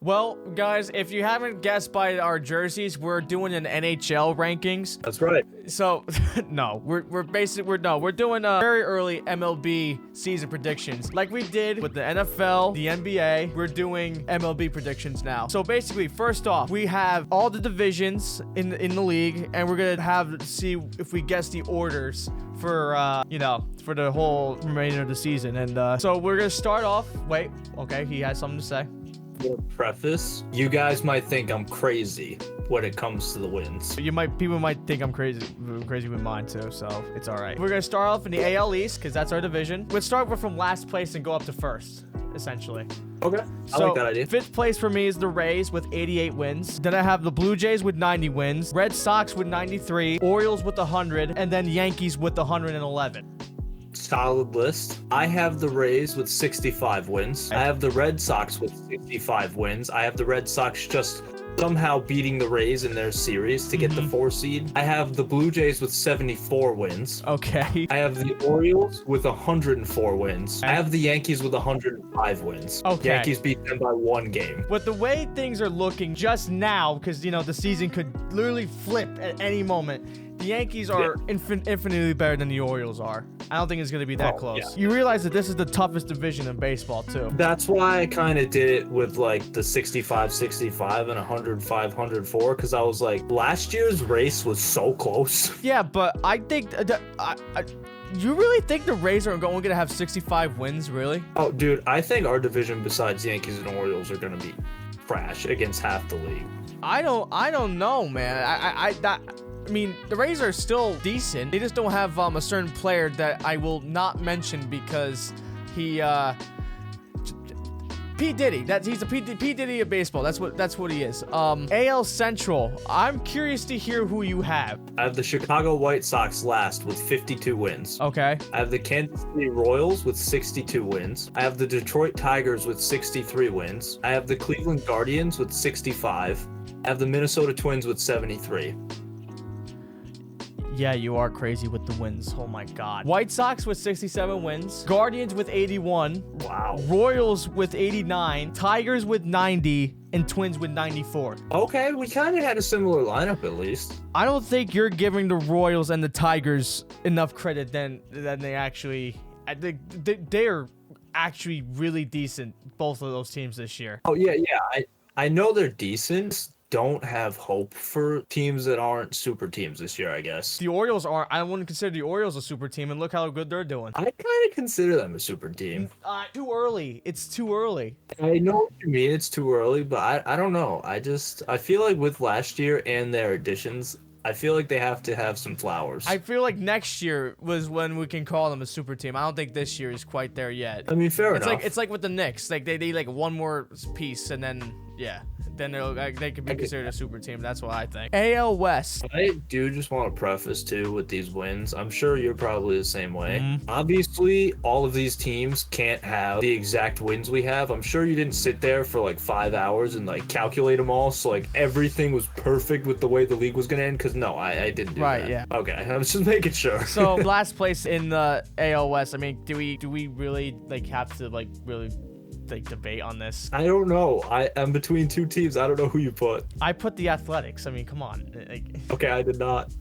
Well, guys, if you haven't guessed by our jerseys, we're doing an NHL rankings. That's right. So, no, we're doing very early MLB season predictions. Like we did with the NFL, the NBA, we're doing MLB predictions now. So basically, first off, we have all the divisions in the league, and we're gonna see if we guess the orders for for the whole remainder of the season. And so we're gonna start off. Wait, okay, he has something to say. Preface, you guys might think I'm crazy when it comes to the wins. People might think I'm crazy with mine too, so it's all right. We're gonna start off in the AL East because that's our division. We'll start from last place and go up to first, essentially. Okay, I like that idea. Fifth place for me is the Rays with 88 wins. Then I have the Blue Jays with 90 wins, Red Sox with 93, Orioles with 100, and then Yankees with 111. Solid list. I have the Rays with 65 wins. I have the Red Sox with 65 wins. I have the Red Sox just somehow beating the Rays in their series to get the 4 seed. I have the Blue Jays with 74 wins. Okay. I have the Orioles with 104 wins. I have the Yankees with 105 wins. Okay. Yankees beat them by 1 game. With the way things are looking just now, because, the season could literally flip at any moment, the Yankees are infinitely better than the Orioles are. I don't think it's going to be that close. Yeah. You realize that this is the toughest division in baseball, too. That's why I kind of did it with like the 65-65 and 105-104, because I was like, last year's race was so close. Yeah, but I think... you really think the Rays are only going to have 65 wins, really? Oh, dude, I think our division besides Yankees and Orioles are going to be trash against half the league. I don't know, man. I mean, the Rays are still decent. They just don't have a certain player that I will not mention because he P. Diddy. He's a P. Diddy of baseball. That's what he is. AL Central. I'm curious to hear who you have. I have the Chicago White Sox last with 52 wins. Okay. I have the Kansas City Royals with 62 wins. I have the Detroit Tigers with 63 wins. I have the Cleveland Guardians with 65. I have the Minnesota Twins with 73. Yeah, you are crazy with the wins. Oh my God. White Sox with 67 wins. Guardians with 81. Wow. Royals with 89. Tigers with 90. And Twins with 94. Okay, we kind of had a similar lineup at least. I don't think you're giving the Royals and the Tigers enough credit than they actually... They're actually really decent, both of those teams this year. Oh, yeah. I know they're decent. Don't have hope for teams that aren't super teams this year, I guess. The Orioles are. I wouldn't consider the Orioles a super team, and look how good they're doing. I kind of consider them a super team. Too early. It's too early. I know what you mean. It's too early, but I don't know. I feel like with last year and their additions, I feel like they have to have some flowers. I feel like next year was when we can call them a super team. I don't think this year is quite there yet. I mean, fair enough. It's like with the Knicks. Like they need like one more piece, and then then they could be considered a super team. That's what I think. AL West. I do just want to preface too with these wins. I'm sure you're probably the same way. Obviously, all of these teams can't have the exact wins we have. I'm sure you didn't sit there for like 5 hours and like calculate them all. So like everything was perfect with the way the league was gonna end. Because no, I didn't do that. Right. Yeah. Okay. I was just making sure. So last place in the AL West. I mean, do we really like have to like really like debate on this? I don't know. I'm between two teams. I don't know who you put. I put the Athletics. I mean, come on. Okay, I did not.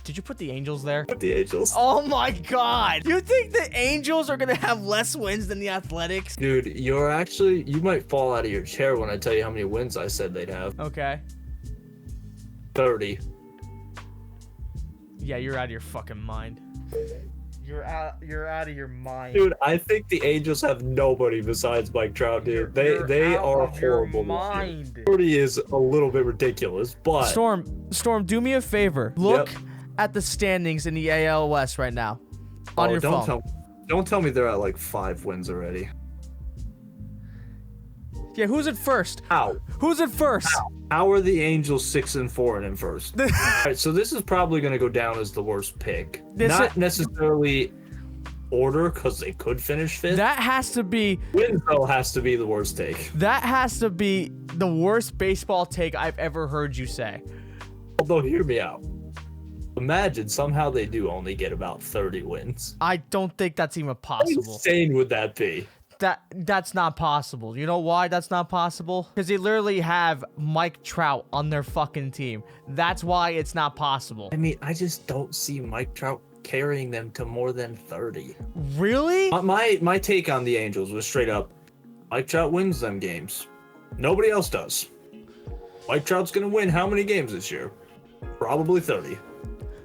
Did you put the Angels there? Put the Angels. Oh my God. You think the Angels are going to have less wins than the Athletics? Dude, you might fall out of your chair when I tell you how many wins I said they'd have. Okay. 30. Yeah, you're out of your fucking mind. You're out of your mind. Dude, I think the Angels have nobody besides Mike Trout, dude. They are horrible. 30 is a little bit ridiculous, but Storm, do me a favor. Look at the standings in the AL West right now on your phone. Don't tell me they're at like 5 wins already. Yeah, who's at first? How? Who's at first? How are the Angels 6-4 and in first? All right, so this is probably going to go down as the worst pick. Not necessarily order, because they could finish 5th. That has to be... Wins, though, has to be the worst take. That has to be the worst baseball take I've ever heard you say. Although, hear me out. Imagine somehow they do only get about 30 wins. I don't think that's even possible. How insane would that be? That's not possible. You know why that's not possible? Because they literally have Mike Trout on their fucking team. That's why it's not possible. I mean, I just don't see Mike Trout carrying them to more than 30. Really? My take on the Angels was straight up, Mike Trout wins them games. Nobody else does. Mike Trout's gonna win how many games this year? Probably 30.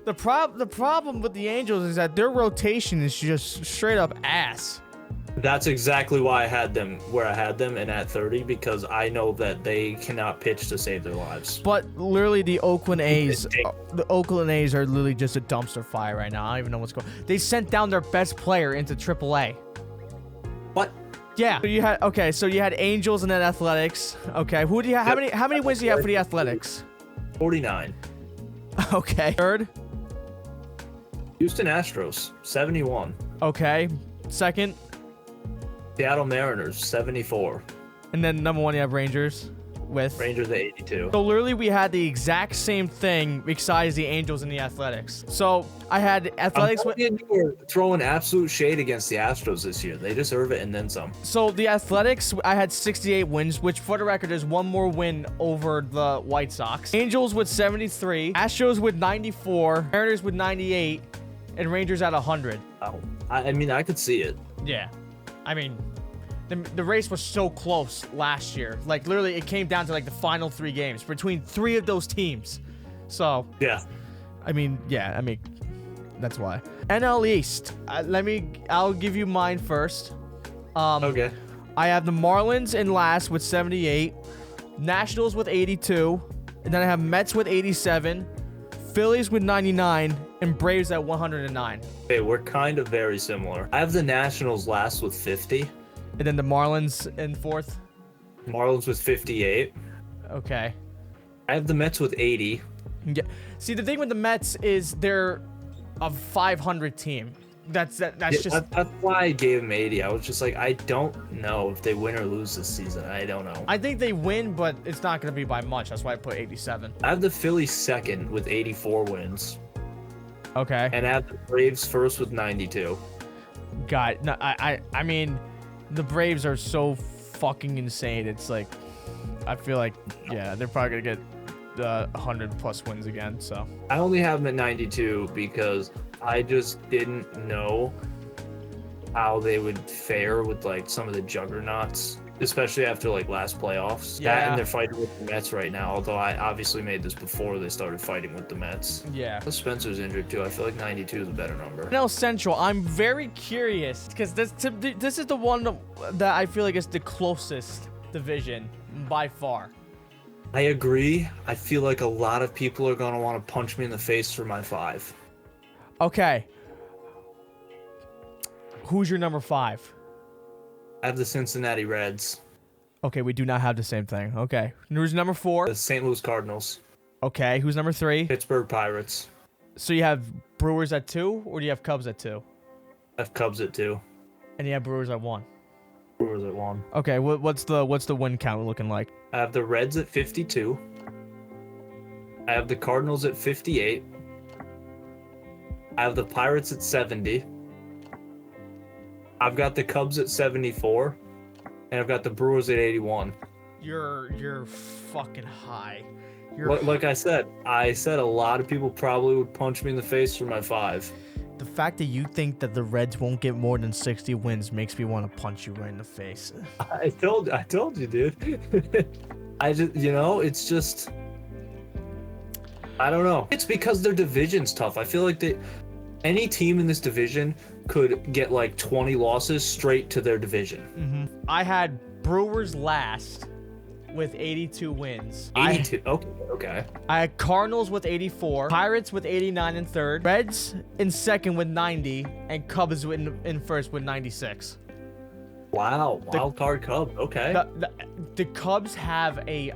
The problem with the Angels is that their rotation is just straight up ass. That's exactly why I had them where I had them and at 30, because I know that they cannot pitch to save their lives. But literally the Oakland A's are literally just a dumpster fire right now. I don't even know what's going on. They sent down their best player into AAA. What? Yeah. So you had Angels and then Athletics. Okay. Who do you have? How many wins do you have for the Athletics? 49. Okay. Third? Houston Astros, 71. Okay. Second? Seattle Mariners, 74. And then number 1 you have Rangers with Rangers at 82. So literally we had the exact same thing besides the Angels and the Athletics. So I had Athletics You were throwing absolute shade against the Astros this year. They deserve it and then some. So the Athletics, I had 68 wins, which for the record is one more win over the White Sox. Angels with 73, Astros with 94, Mariners with 98, and Rangers at 100. Oh, I mean, I could see it. Yeah. I mean, the race was so close last year. Like, literally, it came down to, like, the final 3 games between 3 of those teams. So, yeah. I mean, that's why. NL East. I'll give you mine first. Okay. I have the Marlins in last with 78, Nationals with 82, and then I have Mets with 87, Phillies with 99, and Braves at 109. Okay, we're kind of very similar. I have the Nationals last with 50. And then the Marlins in fourth. Marlins with 58. Okay. I have the Mets with 80. Yeah. See, the thing with the Mets is they're a 500 team. That's why I gave them 80. I was just like, I don't know if they win or lose this season. I don't know. I think they win, but it's not going to be by much. That's why I put 87. I have the Phillies second with 84 wins. Okay. And I have the Braves first with 92. God, no, I mean, the Braves are so fucking insane. It's like, I feel like, yeah, they're probably going to get 100 plus wins again. So I only have them at 92 because I just didn't know how they would fare with like some of the juggernauts, especially after like last playoffs. Yeah. And they're fighting with the Mets right now, although I obviously made this before they started fighting with the Mets. Yeah. Spencer's injured too. I feel like 92 is a better number. NL Central, I'm very curious because this is the one that I feel like is the closest division by far. I agree. I feel like a lot of people are going to want to punch me in the face for my 5. Okay. Who's your number 5? I have the Cincinnati Reds. Okay, we do not have the same thing. Okay. Who's number 4? The St. Louis Cardinals. Okay. Who's number 3? Pittsburgh Pirates. So you have Brewers at 2, or do you have Cubs at 2? I have Cubs at 2. And you have Brewers at 1. Brewers at 1. Okay. What's the win count looking like? I have the Reds at 52. I have the Cardinals at 58. I have the Pirates at 70. I've got the Cubs at 74. And I've got the Brewers at 81. You're fucking high. Like I said a lot of people probably would punch me in the face for my 5. The fact that you think that the Reds won't get more than 60 wins makes me want to punch you right in the face. I told you, dude. I just, it's just, I don't know. It's because their division's tough. I feel like any team in this division could get like 20 losses straight to their division. Mm-hmm. I had Brewers last with 82 wins. 82. Okay. I had Cardinals with 84, Pirates with 89 in third, Reds in second with 90, and Cubs in first with 96. Wow. Wild card Cubs. Okay. The Cubs have a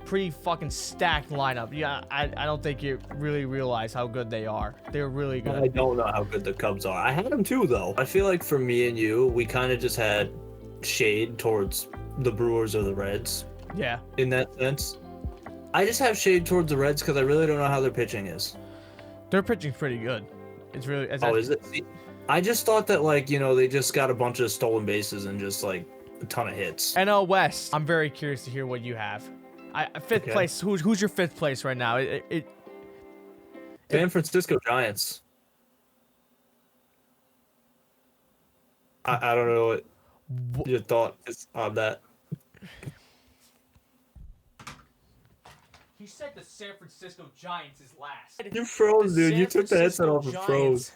pretty fucking stacked lineup. Yeah, I don't think you really realize how good they are. They're really good. I don't know how good the Cubs are. I had them too, though. I feel like for me and you, we kind of just had shade towards the Brewers or the Reds. Yeah. In that sense. I just have shade towards the Reds because I really don't know how their pitching is. Their pitching's pretty good. It's really... Is it? I just thought that, like, they just got a bunch of stolen bases and just, like, a ton of hits. NL West. I'm very curious to hear what you have. Fifth place. Who's your fifth place right now? San Francisco Giants. I don't know what your thought is on that. He said the San Francisco Giants is last. You froze, dude. You took the headset off and froze.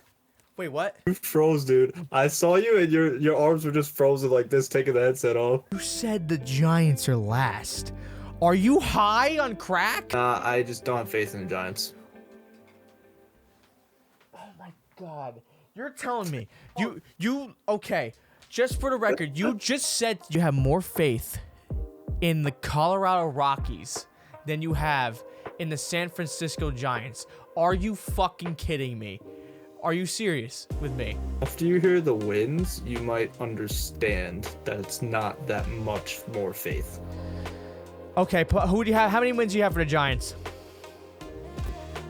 Wait, what? You froze, dude. I saw you and your arms were just frozen like this, taking the headset off. You said the Giants are last. Are you high on crack? I just don't have faith in the Giants. Oh my God. You're telling me. Okay. Just for the record, you just said you have more faith in the Colorado Rockies than you have in the San Francisco Giants. Are you fucking kidding me? Are you serious with me? After you hear the wins, you might understand that it's not that much more faith. Okay, who do you have? How many wins do you have for the Giants?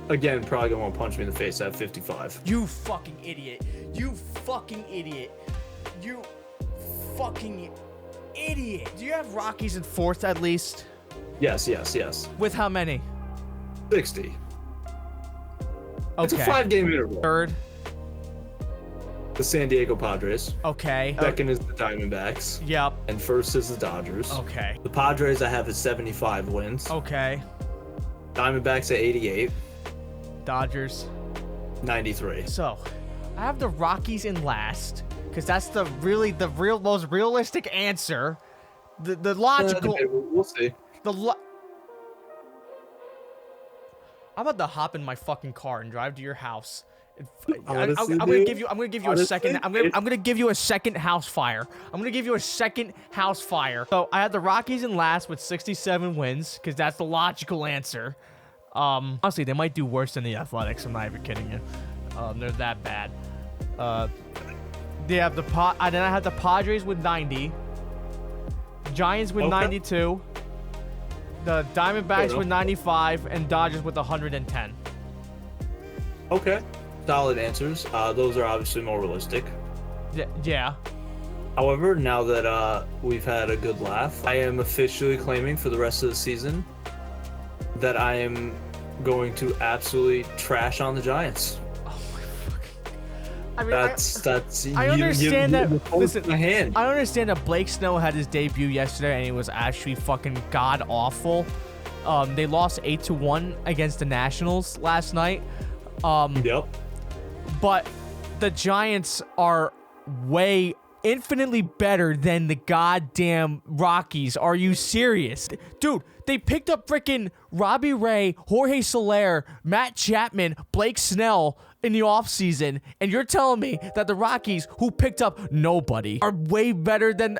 Again, probably gonna want to punch me in the face. I have 55. You fucking idiot. You fucking idiot. You fucking idiot. Do you have Rockies in fourth at least? Yes. With how many? 60. Okay. It's a 5-game interval. Third. The San Diego Padres. Okay. Second is the Diamondbacks. Yep. And first is the Dodgers. Okay. The Padres I have at 75 wins. Okay. Diamondbacks at 88. Dodgers. 93. So, I have the Rockies in last because that's the most realistic answer. The logical. We'll see. I'm about to hop in my fucking car and drive to your house. Honestly, I'm gonna give you a second. I'm it's- gonna give you a second house fire. I'm gonna give you a second house fire. So I had the Rockies in last with 67 wins because that's the logical answer. Honestly, they might do worse than the Athletics. I'm not even kidding you. They're that bad. They have then I had the Padres with 90. Giants with 92. The Diamondbacks with 95 and Dodgers with 110. Okay. Solid answers. Those are obviously more realistic. Yeah. However, now that we've had a good laugh, I am officially claiming for the rest of the season that I am going to absolutely trash on the Giants. I mean, I understand that. Listen, my hand. I understand that Blake Snell had his debut yesterday and it was actually fucking god awful. They lost 8-1 against the Nationals last night. Yep. But the Giants are infinitely better than the goddamn Rockies. Are you serious? Dude, they picked up freaking Robbie Ray, Jorge Soler, Matt Chapman, Blake Snell in the offseason, and you're telling me that the Rockies, who picked up nobody, are way better than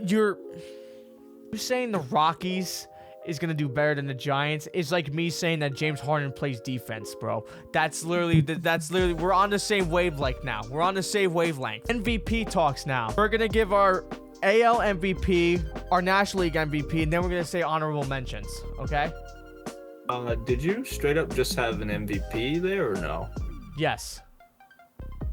you're saying the Rockies is going to do better than the Giants is like me saying that James Harden plays defense, bro. That's literally, we're on the same wavelength now. We're on the same wavelength. MVP talks now. We're going to give our AL MVP, our National League MVP, and then we're going to say honorable mentions, okay? Did you straight up just have an MVP there or no? Yes.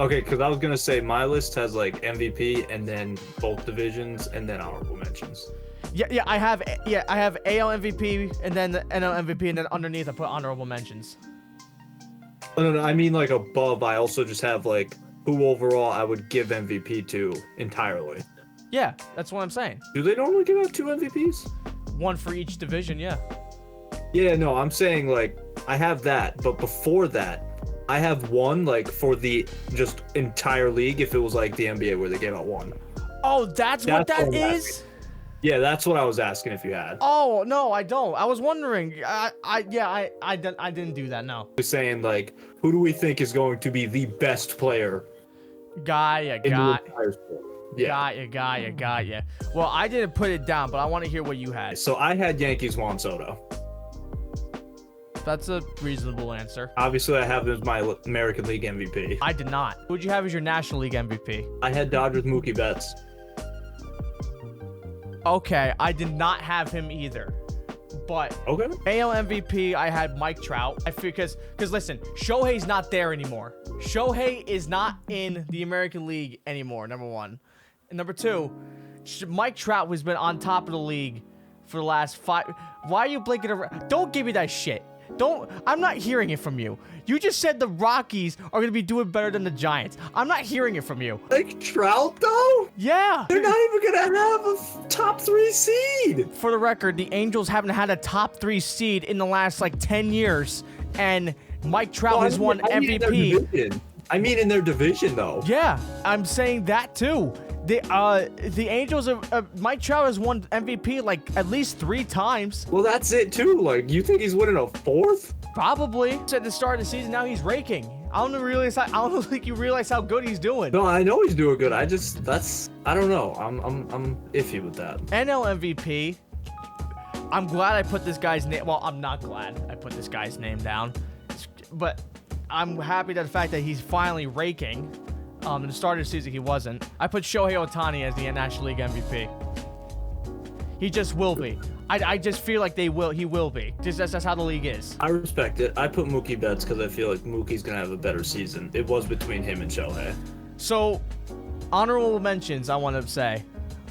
Okay, because I was going to say my list has like MVP and then both divisions and then honorable mentions. Yeah, I have AL MVP and then the NL MVP and then underneath I put honorable mentions. No, I mean like above I also just have like who overall I would give MVP to entirely. Yeah, that's what I'm saying. Do they normally give out 2 MVPs? One for each division, yeah. Yeah, no, I'm saying like I have that, but before that, I have one like for the just entire league if it was like the NBA where they gave out 1. Oh, that's what that is? Yeah, that's what I was asking if you had. Oh, no, I don't. I was wondering. I didn't do that, no. We're saying like who do we think is going to be the best player? Got ya. Yeah. Got ya. Well, I didn't put it down, but I want to hear what you had. So I had Yankees Juan Soto. That's a reasonable answer. Obviously, I have him as my American League MVP. I did not. Who'd you have as your National League MVP? I had Dodgers Mookie Betts. Okay, I did not have him either. But Okay. AL MVP, I had Mike Trout. I feel because listen, Shohei's not there anymore. Shohei is not in the American League anymore. Number one, and number two, Mike Trout has been on top of the league for the last 5. Why are you blinking around? Don't give me that shit. Don't. I'm not hearing it from you. You just said the Rockies are gonna be doing better than the Giants. I'm not hearing it from you. Like Trout, though? Yeah. They're not even gonna have a top 3 seed. For the record, the Angels haven't had a top 3 seed in the last like 10 years, and Mike Trout has won MVP. I mean in their division, though. Yeah, I'm saying that too. The Angels Mike Trout has won MVP like at least 3 times. Well, that's it too. Like, you think he's winning a 4th? Probably. At the start of the season, now he's raking. I don't think you realize how good he's doing. No, I know he's doing good. I don't know. I'm iffy with that. NL MVP. I'm glad I put this guy's name. Well, I'm not glad I put this guy's name down, but I'm happy that the fact that he's finally raking. In the start of the season, he wasn't. I put Shohei Ohtani as the National League MVP. He just will be. I just feel like he will be. Just that's how the league is. I respect it. I put Mookie Betts because I feel like Mookie's gonna have a better season. It was between him and Shohei. So, honorable mentions, I want to say.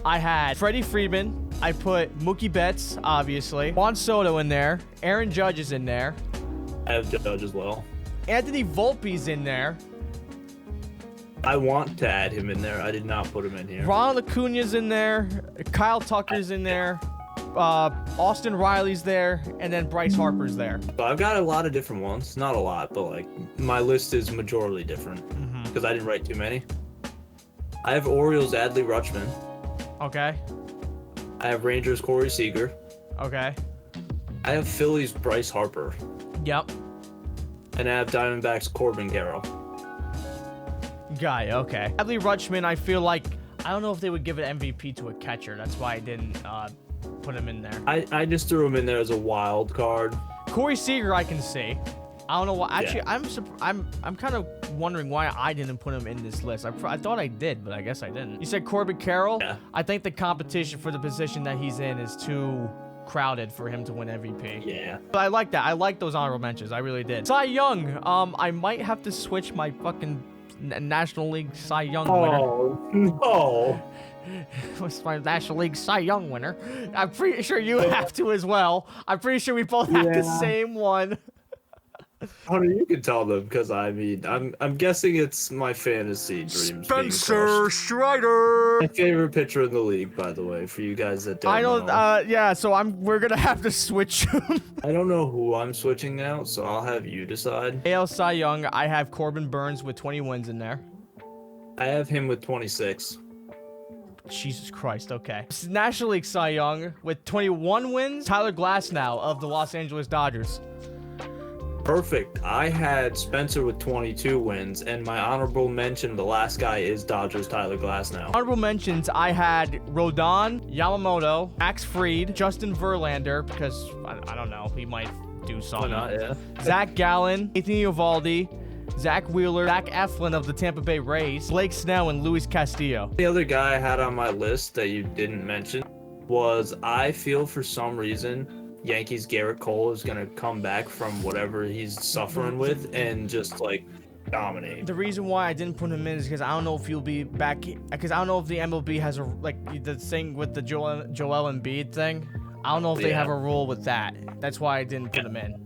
I had Freddie Freeman. I put Mookie Betts, obviously. Juan Soto in there. Aaron Judge is in there. I have Judge as well. Anthony Volpe's in there. I want to add him in there. I did not put him in here. Ronald Acuna's in there. Kyle Tucker's in there. Austin Riley's there. And then Bryce Harper's there. So I've got a lot of different ones. Not a lot, but like my list is majorly different because I didn't write too many. I have Orioles Adley Rutschman. Okay. I have Rangers Corey Seager. Okay. I have Phillies Bryce Harper. Yep. And I have Diamondbacks Corbin Carroll. Guy, okay. Adley Rutschman, I feel like, I don't know if they would give an MVP to a catcher. That's why I didn't put him in there. I just threw him in there as a wild card. Corey Seager, I can see. I don't know why. Actually, yeah. I'm kind of wondering why I didn't put him in this list. I thought I did, but I guess I didn't. You said Corbin Carroll? Yeah. I think the competition for the position that he's in is too crowded for him to win MVP. Yeah. But I like that. I like those honorable mentions. I really did. Cy Young. I might have to switch my fucking National League Cy Young winner. Oh, no. What's my National League Cy Young winner? I'm pretty sure you have to as well. I'm pretty sure we both have the same one. Hunter, you can tell them because I mean, I'm guessing it's my fantasy dreams. Spencer Strider. My favorite pitcher in the league, by the way, for you guys that don't know. I know. Yeah. So we're gonna have to switch. I don't know who I'm switching now, so I'll have you decide. AL Cy Young. I have Corbin Burns with 20 wins in there. I have him with 26. Jesus Christ. Okay. National League Cy Young with 21 wins. Tyler Glasnow of the Los Angeles Dodgers. Perfect. I had Spencer with 22 wins, and my honorable mention, the last guy, is Dodgers Tyler Glasnow. Honorable mentions, I had Rodon, Yamamoto, Max Fried, Justin Verlander, because I don't know, he might do something. Why not, yeah. Zach Gallen, Nathan Eovaldi, Zach Wheeler, Zach Eflin of the Tampa Bay Rays, Blake Snell, and Luis Castillo. The other guy I had on my list that you didn't mention was, I feel for some reason Yankees Garrett Cole is going to come back from whatever he's suffering with and just like dominate. The reason why I didn't put him in is because I don't know if he'll be back, because I don't know if the MLB has a, like the thing with the Joel Embiid thing. I don't know if they have a rule with that. That's why I didn't put him in.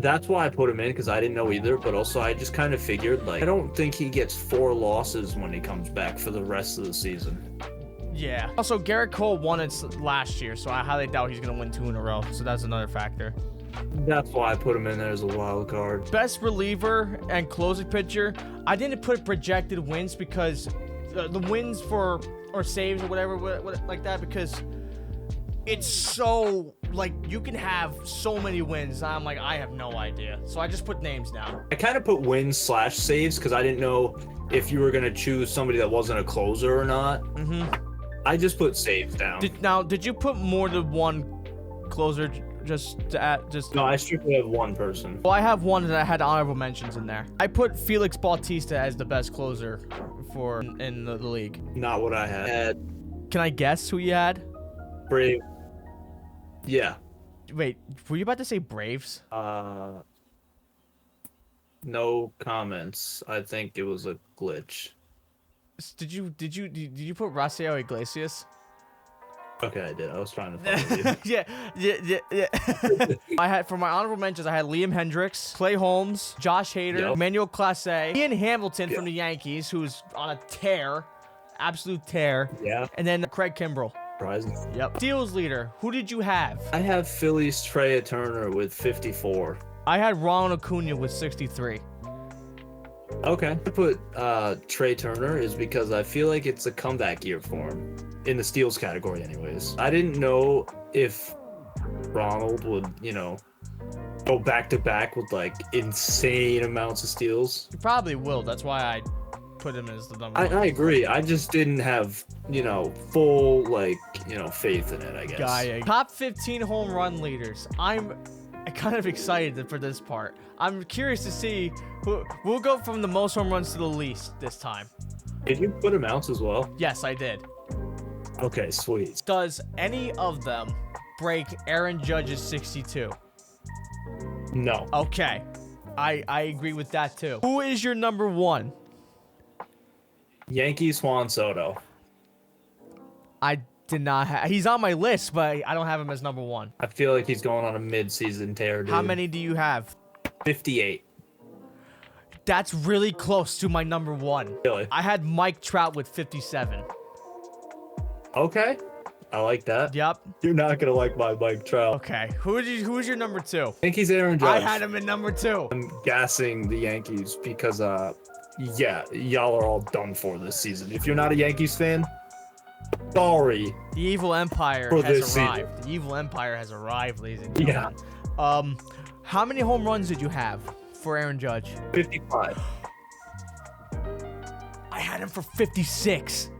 That's why I put him in, because I didn't know either, but also I just kind of figured, like, I don't think he gets 4 losses when he comes back for the rest of the season. Yeah. Also, Garrett Cole won it last year, so I highly doubt he's going to win 2 in a row. So that's another factor. That's why I put him in there as a wild card. Best reliever and closing pitcher. I didn't put projected wins because the wins for, or saves or whatever like that, because it's so, like, you can have so many wins. I'm like, I have no idea. So I just put names down. I kind of put wins/saves because I didn't know if you were going to choose somebody that wasn't a closer or not. I just put saves down. Did you put more than one closer just to add? No, I strictly have one person. Well, I have one that I had honorable mentions in there. I put Felix Bautista as the best closer in the league. Not what I had. Can I guess who you had? Brave. Yeah. Wait, were you about to say Braves? No comments. I think it was a glitch. Did you put Rafael Iglesias? Okay, I did. I was trying to follow you. Yeah. I had, for my honorable mentions, I had Liam Hendricks, Clay Holmes, Josh Hader, Yep. Emmanuel Clase, Ian Hamilton from Yep. the Yankees, who's on a tear, absolute tear, Yeah. and then Craig Kimbrell. Surprising. Yep. Steals leader. Who did you have? I have Phillies Trey Turner with 54. I had Ronald Acuna with 63. Okay. I put Trey Turner is because I feel like it's a comeback year for him. In the steals category, anyways. I didn't know if Ronald would, go back to back with like insane amounts of steals. You probably will. That's why I put him as the number one. I agree. I just didn't have, full, faith in it, I guess. Guy. Top 15 home run leaders. I'm kind of excited for this part. I'm curious to see who. We'll go from the most home runs to the least this time. Did you put amounts as well? Yes, I did. Okay, sweet. Does any of them break Aaron Judge's 62? No. Okay. I agree with that too. Who is your number one? Yankees Juan Soto. I did not have. He's on my list, but I don't have him as number one. I feel like he's going on a mid-season tear, dude. How many do you have? 58. That's really close to my number one. Really? I had Mike Trout with 57. Okay. I like that. Yep. You're not going to like my Mike Trout. Okay. Who's your number two? I think he's Aaron I Judge. had him in number two. I'm gassing the Yankees because, y'all are all done for this season. If you're not a Yankees fan, sorry. The evil empire For has this season. arrived. The evil empire has arrived, ladies and gentlemen. How many home runs did you have for Aaron Judge? 55. I had him for 56.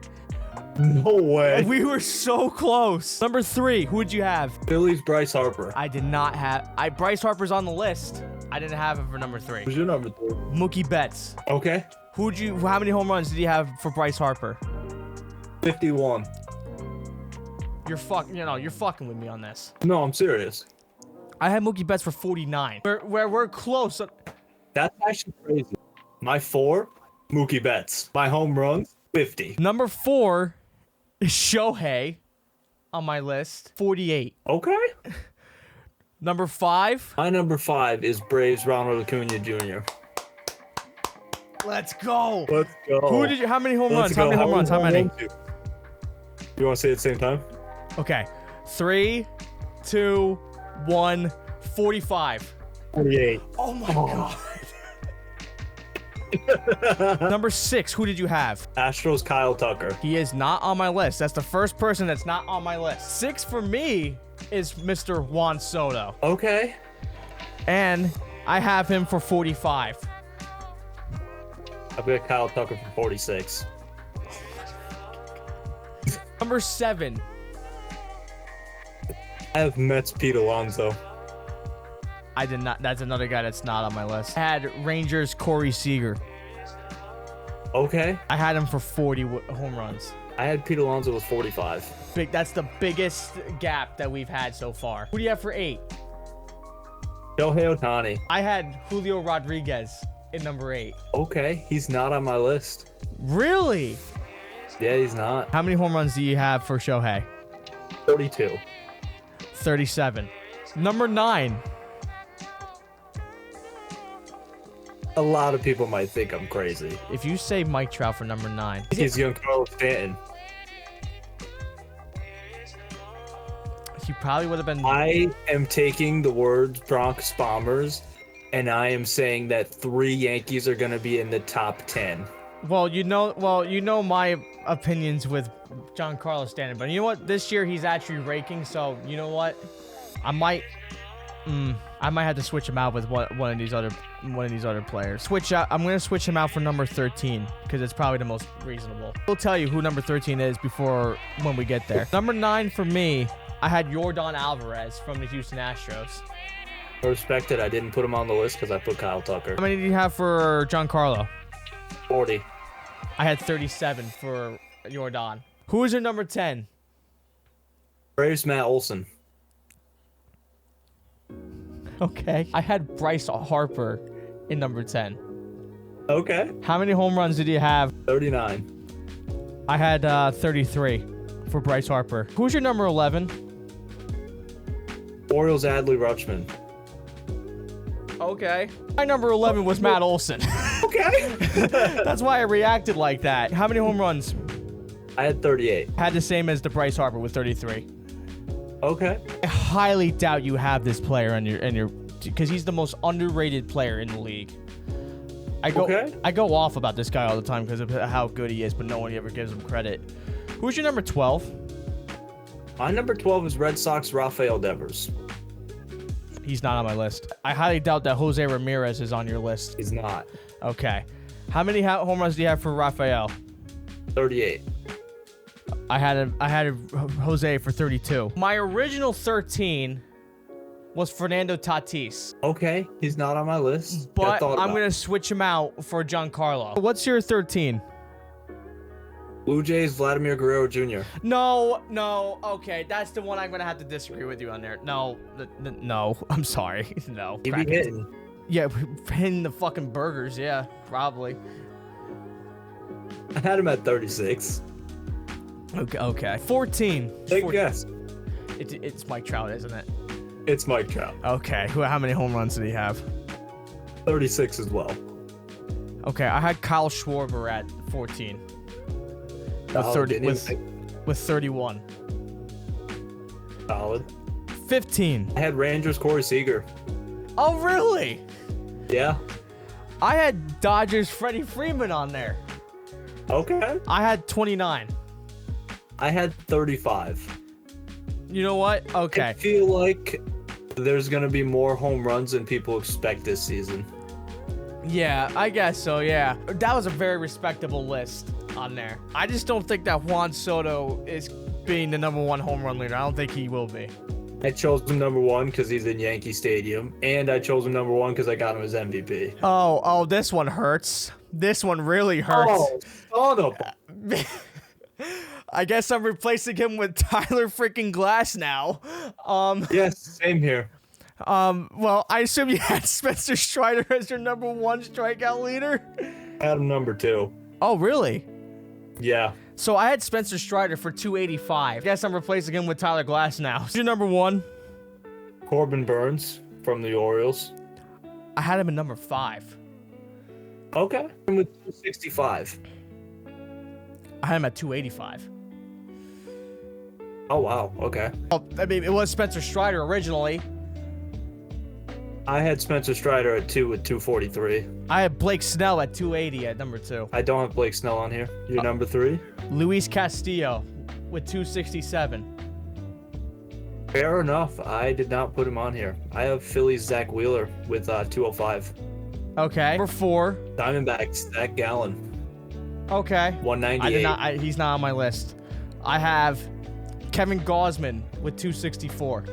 No way. We were so close. Number three, who would you have? Phillies Bryce Harper. I did not have. Bryce Harper's on the list. I didn't have him for number three. Who's your number 3? Mookie Betts. Okay. How many home runs did you have for Bryce Harper? 51. You're fucking with me on this. No, I'm serious. I had Mookie Betts for 49. We're close. That's actually crazy. My 4, Mookie Betts. My home runs, 50. Number 4 is Shohei on my list, 48. Okay. Number 5. My number 5 is Braves Ronald Acuna Jr. Let's go. Let's go. How many home runs? Let's How go. many home runs? How many? You want to say it at the same time? Okay. 3, 2, 1, 45. 48. Oh my god. Number 6, who did you have? Astros Kyle Tucker. He is not on my list. That's the first person that's not on my list. 6 for me is Mr. Juan Soto. Okay. And I have him for 45. I've got Kyle Tucker for 46. Number 7. I have Mets Pete Alonso. I did not. That's another guy that's not on my list. I had Rangers Corey Seager. Okay. I had him for 40 home runs. I had Pete Alonso with 45. That's the biggest gap that we've had so far. Who do you have for 8? Shohei Ohtani. I had Julio Rodriguez in number 8. Okay. He's not on my list. Really? Yeah, he's not. How many home runs do you have for Shohei? 32. 37. Number 9. A lot of people might think I'm crazy. If you say Mike Trout for number 9. He's young Carlos Stanton. He probably would have been. I am taking the words Bronx Bombers, and I am saying that 3 Yankees are going to be in the top 10. Well, you know my opinions with Giancarlo Stanton, but you know what? This year he's actually raking, so you know what? I might have to switch him out with one of these other players. I'm gonna switch him out for number 13 because it's probably the most reasonable. We'll tell you who number 13 is when we get there. Number 9 for me, I had Yordan Alvarez from the Houston Astros. I respect it. I didn't put him on the list because I put Kyle Tucker. How many do you have for Giancarlo? 40. I had 37 for Yordan. Who is your number 10? Braves Matt Olson. Okay. I had Bryce Harper in number 10. Okay. How many home runs did you have? 39. I had 33 for Bryce Harper. Who's your number 11? Orioles Adley Rutschman. Okay. My number 11 was Matt Olson. Okay. That's why I reacted like that. How many home runs? I had 38. Had the same as the Bryce Harper with 33. Okay. I highly doubt you have this player in your because he's the most underrated player in the league. I go off about this guy all the time because of how good he is, but no one ever gives him credit. Who's your number 12? My number 12 is Red Sox Rafael Devers. He's not on my list. I highly doubt that Jose Ramirez is on your list. He's not. Okay. How many home runs do you have for Rafael? 38. I had a Jose for 32. My original 13 was Fernando Tatis. Okay, he's not on my list. But I'm going to switch him out for Giancarlo. What's your 13? Blue Jays Vladimir Guerrero Jr. No. Okay, that's the one I'm going to have to disagree with you on there. No. I'm sorry. No. He be hitting. Yeah, hitting the fucking burgers. Yeah, probably. I had him at 36. Okay. 14. Take a guess. It's Mike Trout, isn't it? It's Mike Trout. Okay. How many home runs did he have? 36 as well. Okay, I had Kyle Schwarber at 14. With 31. Solid. 15. I had Rangers Corey Seager. Oh, really? Yeah. I had Dodgers Freddie Freeman on there. Okay. I had 29. I had 35. You know what? Okay. I feel like there's going to be more home runs than people expect this season. Yeah, I guess so, yeah. That was a very respectable list on there. I just don't think that Juan Soto is being the number 1 home run leader. I don't think he will be. I chose him number 1 because he's in Yankee Stadium, and I chose him number 1 because I got him as MVP. Oh, this one hurts. This one really hurts. Oh, son of a... I guess I'm replacing him with Tyler freaking Glass now. Yes, same here. Well, I assume you had Spencer Strider as your number 1 strikeout leader? I had him number 2. Oh, really? Yeah. So I had Spencer Strider for 285. Guess I'm replacing him with Tyler Glass now. Who's your number 1? Corbin Burns from the Orioles. I had him at number 5. Okay. I'm with 265. I had him at 285. Oh, wow. Okay. Oh, I mean, it was Spencer Strider originally. I had Spencer Strider at 2 with 243. I had Blake Snell at 280 at number 2. I don't have Blake Snell on here. You're number 3? Luis Castillo with 267. Fair enough. I did not put him on here. I have Philly's Zach Wheeler with 205. Okay. Number 4. Diamondbacks, Zach Gallen. Okay. 198. He's not on my list. I have Kevin Gausman with 264.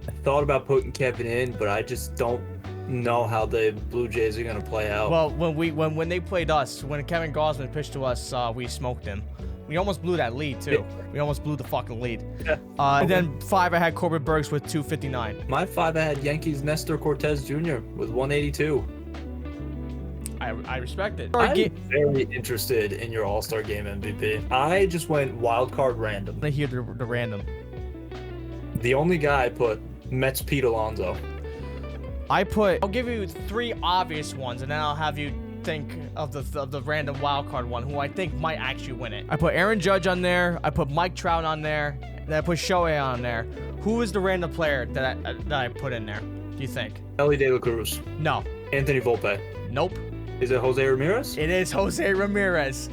I thought about putting Kevin in, but I just don't know how the Blue Jays are going to play out. Well, when they played us, when Kevin Gausman pitched to us, we smoked him. We almost blew that lead, too. We almost blew the fucking lead. Yeah. And then 5, I had Corbin Burks with 259. My 5, I had Yankees Nestor Cortez Jr. with 182. I respect it. I'm very interested in your All-Star Game MVP. I just went wild card random. I hear the random. The only guy I put, Mets Pete Alonso. I'll give you 3 obvious ones, and then I'll have you think of the random wild card one, who I think might actually win it. I put Aaron Judge on there. I put Mike Trout on there. Then I put Shohei on there. Who is the random player that I put in there? Do you think? Ellie De La Cruz. No. Anthony Volpe. Nope. Is it Jose Ramirez? It is Jose Ramirez.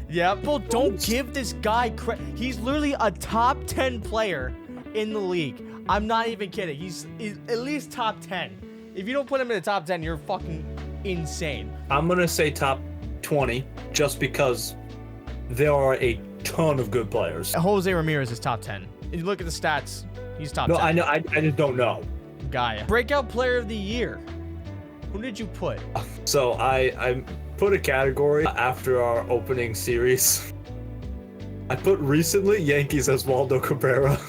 Yeah, people don't give this guy credit. He's literally a top 10 player in the league. I'm not even kidding. He's at least top 10. If you don't put him in the top 10, you're fucking insane. I'm going to say top 20 just because there are a ton of good players. Jose Ramirez is top 10. If you look at the stats, he's top 10. No, I know. I just don't know. Gaia. Breakout player of the year. Who did you put? So I put a category after our opening series. I put recently Yankees Oswaldo Cabrera.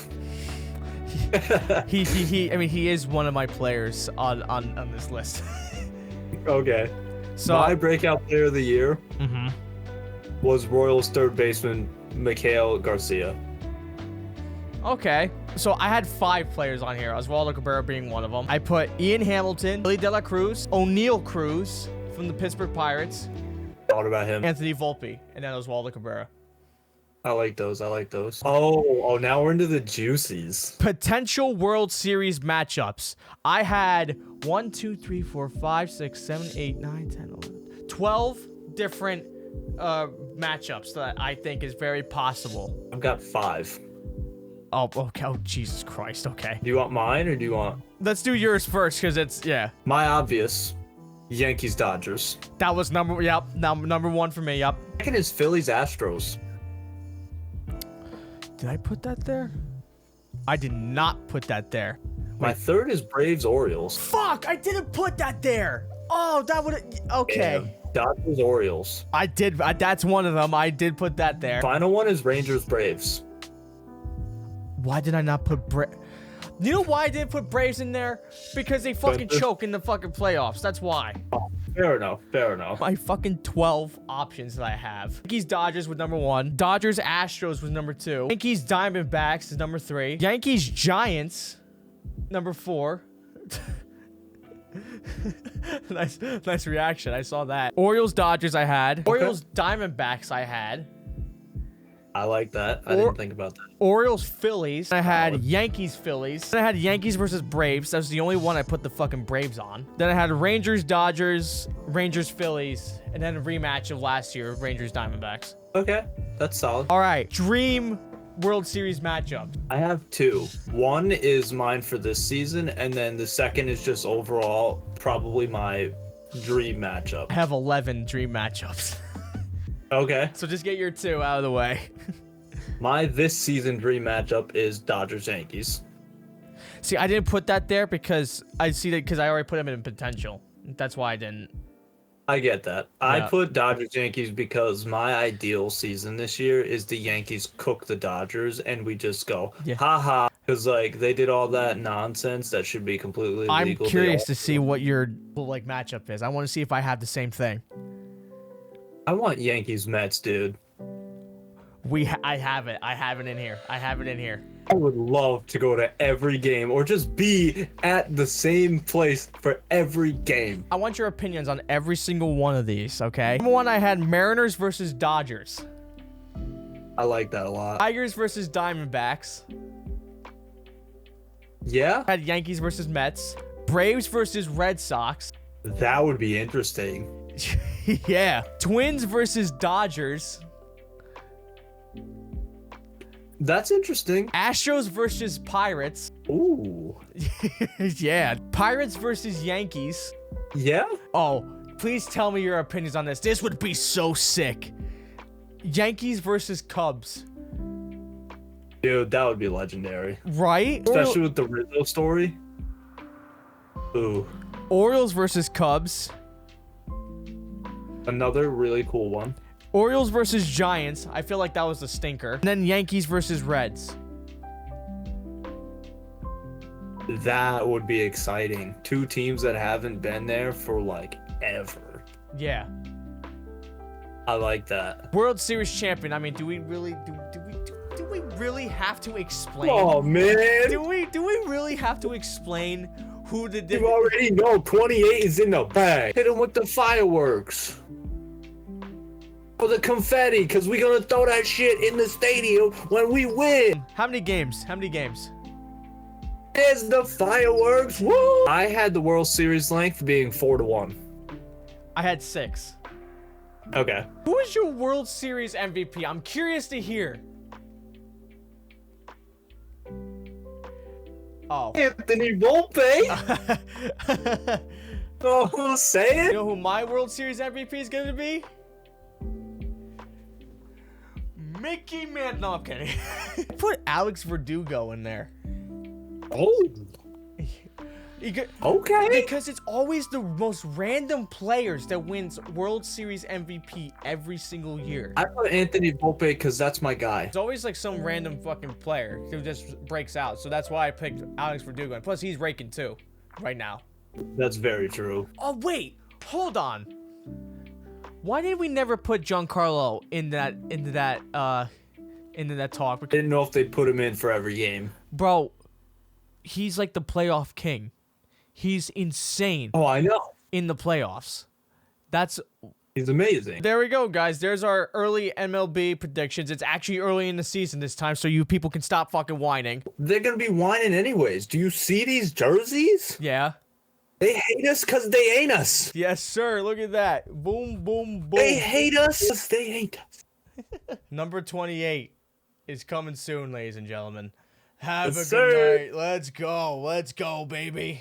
I mean, he is one of my players on this list. Okay. So My breakout player of the year Mhm. was Royals third baseman Mikhail Garcia. Okay. So I had 5 players on here, Oswaldo Cabrera being one of them. I put Ian Hamilton, Billy De La Cruz, O'Neal Cruz from the Pittsburgh Pirates, Thought about him. Anthony Volpe, and then Oswaldo Cabrera. I like those. Oh, now we're into the juicies. Potential World Series matchups. I had 1, 2, 3, 4, 5, 6, 7, 8, 9, 10, 11, 12 different matchups that I think is very possible. I've got 5. Oh, okay. Oh, Jesus Christ. Okay. Do you want mine or do you want Let's do yours first, because it's, yeah. my obvious? Yankees Dodgers. That was number 1 for me, yep. Second is Phillies Astros. Did I put that there? I did not put that there. My third is Braves Orioles. Fuck! I didn't put that there! Oh, that would... Okay. Damn. Dodgers Orioles. I did... that's one of them. I did put that there. Final one is Rangers Braves. Why did I not put You know why I didn't put Braves in there? Because they fucking choke in the fucking playoffs. That's why. Oh, fair enough. My fucking 12 options that I have. Yankees Dodgers was number 1. Dodgers Astros was number 2. Yankees Diamondbacks is number 3. Yankees Giants, number 4. nice reaction. I saw that. Orioles Dodgers I had. Okay. Orioles Diamondbacks I had. I like that. I didn't think about that. Orioles Phillies. I had Solid. Yankees Phillies. Then I had Yankees versus Braves. That was the only one I put the fucking Braves on. Then I had Rangers Dodgers, Rangers Phillies, and then a rematch of last year, Rangers Diamondbacks. Okay, that's solid. All right, dream World Series matchup. I have 2. One is mine for this season, and then the second is just overall probably my dream matchup. I have 11 dream matchups. Okay. So just get your 2 out of the way. My this season dream matchup is Dodgers Yankees. See, I didn't put that there because I see that because I already put them in potential. That's why I didn't. I get that. I Yeah. put Dodgers Yankees because my ideal season this year is the Yankees cook the Dodgers and we just go Yeah. haha, because like they did all that nonsense that should be completely I'm legal. curious to see what your like matchup is. I want to see if I have the same thing. I want Yankees Mets, dude. I have it. I have it in here. I would love to go to every game or just be at the same place for every game. I want your opinions on every single one of these, okay? Number 1, I had Mariners versus Dodgers. I like that a lot. Tigers versus Diamondbacks. Yeah, I had Yankees versus Mets. Braves versus Red Sox. that would be interesting. Yeah. Twins versus Dodgers. That's interesting. Astros versus Pirates. Ooh. Yeah. Pirates versus Yankees. Yeah? Oh, please tell me your opinions on this. This would be so sick. Yankees versus Cubs. Dude, that would be legendary. Right? Especially with the Rizzo story. Ooh. Orioles versus Cubs. Another really cool one. Orioles versus Giants. I feel like that was the stinker. And then Yankees versus Reds. That would be exciting. 2 teams that haven't been there for like ever. Yeah. I like that. World Series champion. I mean, do we really have to explain? Oh man. Do we really have to explain who the You already know 28 is in the bag. Hit him with the fireworks. Or the confetti, because we're going to throw that shit in the stadium when we win. How many games? There's the fireworks. Woo! I had the World Series length being 4-1. I had 6. Okay. Who is your World Series MVP? I'm curious to hear. Oh. Anthony Volpe. Oh, say You it. know who my World Series MVP is going to be? Mickey Man. No, I'm kidding. Put Alex Verdugo in there. Oh. Okay. Because it's always the most random players that wins World Series MVP every single year. I put Anthony Volpe because that's my guy. It's always like some random fucking player who just breaks out. So that's why I picked Alex Verdugo. And plus, he's raking too, right now. That's very true. Oh wait, hold on. Why did we never put Giancarlo into that talk? I didn't know if they put him in for every game. Bro, he's like the playoff king. He's insane. Oh, I know. In the playoffs. He's amazing. There we go, guys. There's our early MLB predictions. It's actually early in the season this time, so you people can stop fucking whining. They're going to be whining anyways. Do you see these jerseys? Yeah. They hate us because they ain't us. Yes, sir. Look at that. Boom, boom, boom. They hate us because they ain't us. Number 28 is coming soon, ladies and gentlemen. Have Yes, a sir. good night. Let's go. Let's go, baby.